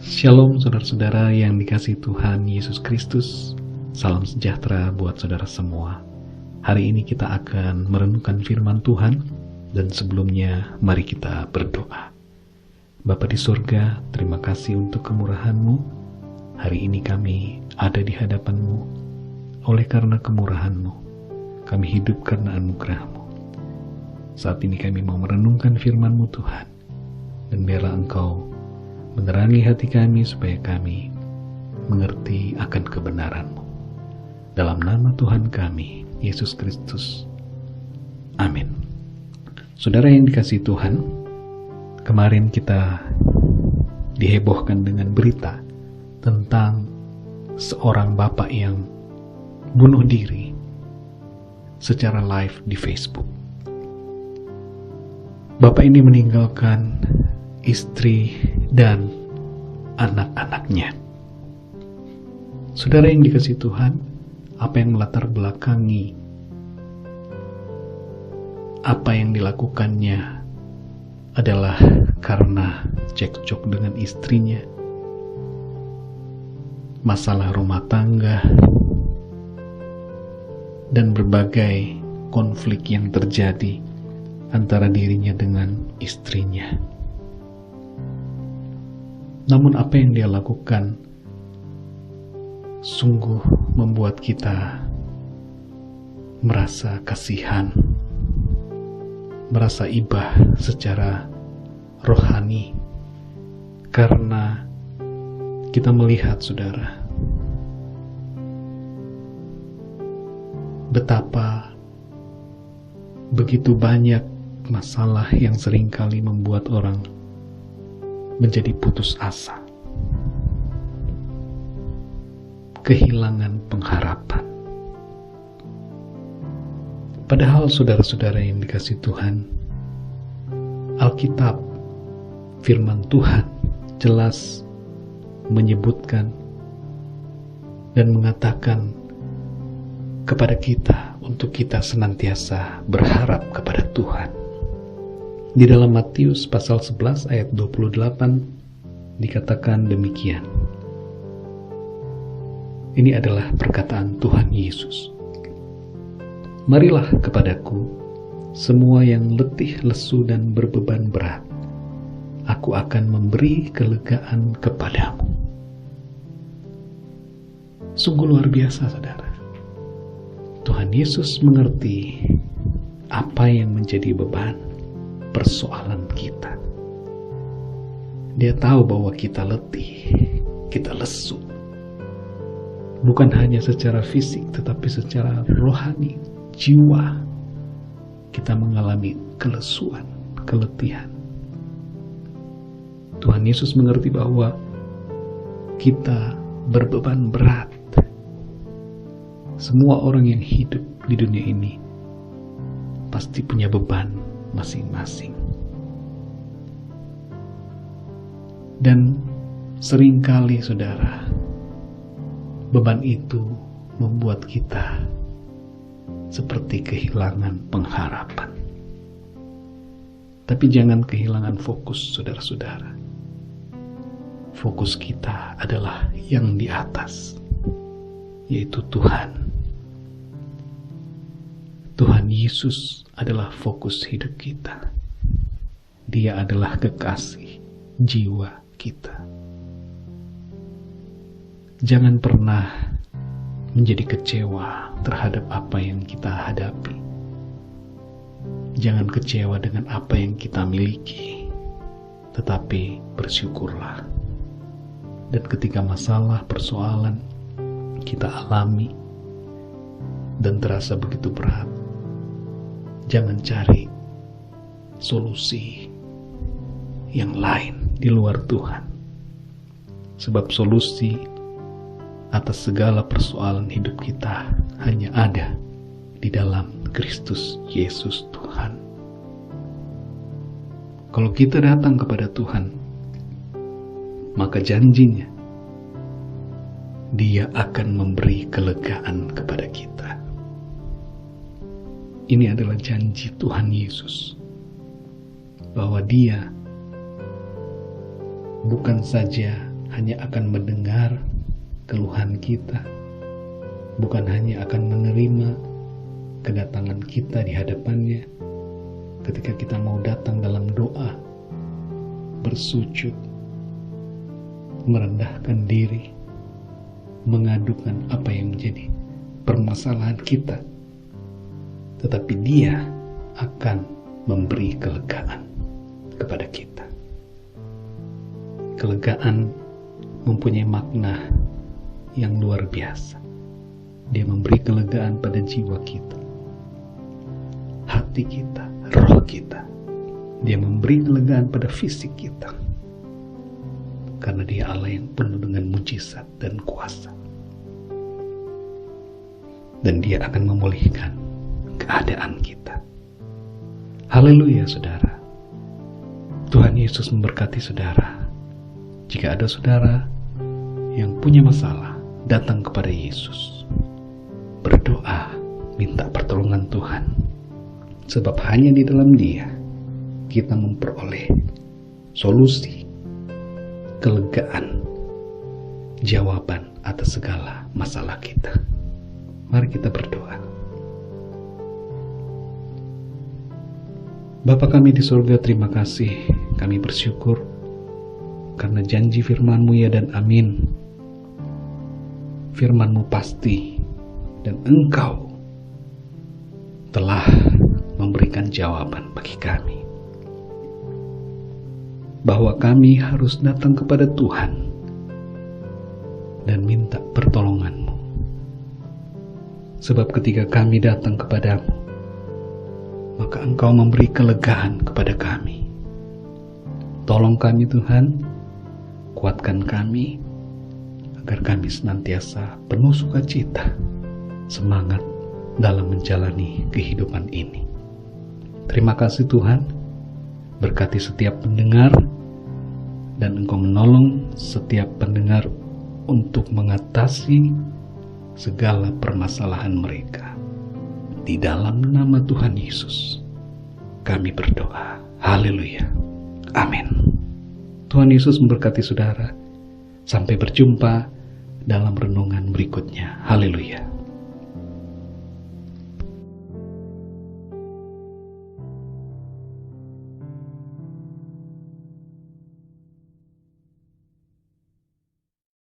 Shalom saudara-saudara yang dikasihi Tuhan Yesus Kristus. Salam sejahtera buat saudara semua. Hari ini kita akan merenungkan firman Tuhan, dan sebelumnya mari kita berdoa. Bapa di surga, terima kasih untuk kemurahan-Mu. Hari ini kami ada di hadapan-Mu. Oleh karena kemurahan-Mu, kami hidup karena anugerah-Mu. Saat ini kami mau merenungkan firman-Mu Tuhan, dan biarlah Engkau menerangi hati kami supaya kami mengerti akan kebenaran-Mu. Dalam nama Tuhan kami, Yesus Kristus. Amin. Saudara yang dikasihi Tuhan, kemarin kita dihebohkan dengan berita tentang seorang bapak yang bunuh diri secara live di Facebook. Bapak ini meninggalkan istri dan anak-anaknya. Saudara yang dikasihi Tuhan, apa yang melatar belakangi apa yang dilakukannya adalah karena cekcok dengan istrinya, masalah rumah tangga, dan berbagai konflik yang terjadi antara dirinya dengan istrinya. Namun apa yang dia lakukan sungguh membuat kita merasa kasihan, merasa ibah secara rohani, karena kita melihat, saudara, betapa begitu banyak masalah yang seringkali membuat orang menjadi putus asa, kehilangan pengharapan. Padahal saudara-saudara yang dikasihi Tuhan, Alkitab, firman Tuhan jelas menyebutkan dan mengatakan kepada kita untuk kita senantiasa berharap kepada Tuhan. Di dalam Matius pasal 11 ayat 28 dikatakan demikian. Ini adalah perkataan Tuhan Yesus. Marilah kepadaku semua yang letih, lesu, dan berbeban berat. Aku akan memberi kelegaan kepadamu. Sungguh luar biasa, saudara. Tuhan Yesus mengerti apa yang menjadi beban persoalan kita. Dia tahu bahwa kita letih, kita lesu. Bukan hanya secara fisik, tetapi secara rohani, jiwa. Kita mengalami kelesuan, keletihan. Tuhan Yesus mengerti bahwa kita berbeban berat. Semua orang yang hidup di dunia ini pasti punya beban masing-masing. Dan seringkali, saudara, beban itu membuat kita seperti kehilangan pengharapan. Tapi jangan kehilangan fokus, saudara-saudara. Fokus kita adalah yang di atas, yaitu Tuhan. Tuhan Yesus adalah fokus hidup kita. Dia adalah kekasih jiwa kita. Jangan pernah menjadi kecewa terhadap apa yang kita hadapi. Jangan kecewa dengan apa yang kita miliki, tetapi bersyukurlah. Dan ketika masalah, persoalan kita alami dan terasa begitu berat, jangan cari solusi yang lain di luar Tuhan. Sebab solusi atas segala persoalan hidup kita hanya ada di dalam Kristus Yesus Tuhan. Kalau kita datang kepada Tuhan, maka janjinya Dia akan memberi kelegaan kepada kita. Ini adalah janji Tuhan Yesus, bahwa Dia bukan saja hanya akan mendengar keluhan kita, bukan hanya akan menerima kedatangan kita di hadapannya ketika kita mau datang dalam doa, bersujud, merendahkan diri, mengadukan apa yang menjadi permasalahan kita, tetapi Dia akan memberi kelegaan kepada kita. Kelegaan mempunyai makna yang luar biasa. Dia memberi kelegaan pada jiwa kita, hati kita, roh kita. Dia memberi kelegaan pada fisik kita, karena Dia Allah yang penuh dengan mujizat dan kuasa. Dan Dia akan memulihkan keadaan kita. Haleluya, saudara. Tuhan Yesus memberkati saudara. Jika ada saudara yang punya masalah, datang kepada Yesus. Berdoa, minta pertolongan Tuhan. Sebab hanya di dalam Dia kita memperoleh solusi, kelegaan, jawaban atas segala masalah kita. Mari kita berdoa. Bapa kami di surga, terima kasih. Kami bersyukur karena janji firman-Mu ya dan amin. Firman-Mu pasti dan Engkau telah memberikan jawaban bagi kami. Bahwa kami harus datang kepada Tuhan dan minta pertolongan-Mu. Sebab ketika kami datang kepadamu, maka Engkau memberi kelegaan kepada kami. Tolong kami Tuhan, kuatkan kami, agar kami senantiasa penuh sukacita, semangat dalam menjalani kehidupan ini. Terima kasih Tuhan, berkati setiap pendengar, dan Engkau menolong setiap pendengar untuk mengatasi segala permasalahan mereka. Di dalam nama Tuhan Yesus, kami berdoa. Haleluya. Amin. Tuhan Yesus memberkati saudara. Sampai berjumpa dalam renungan berikutnya. Haleluya.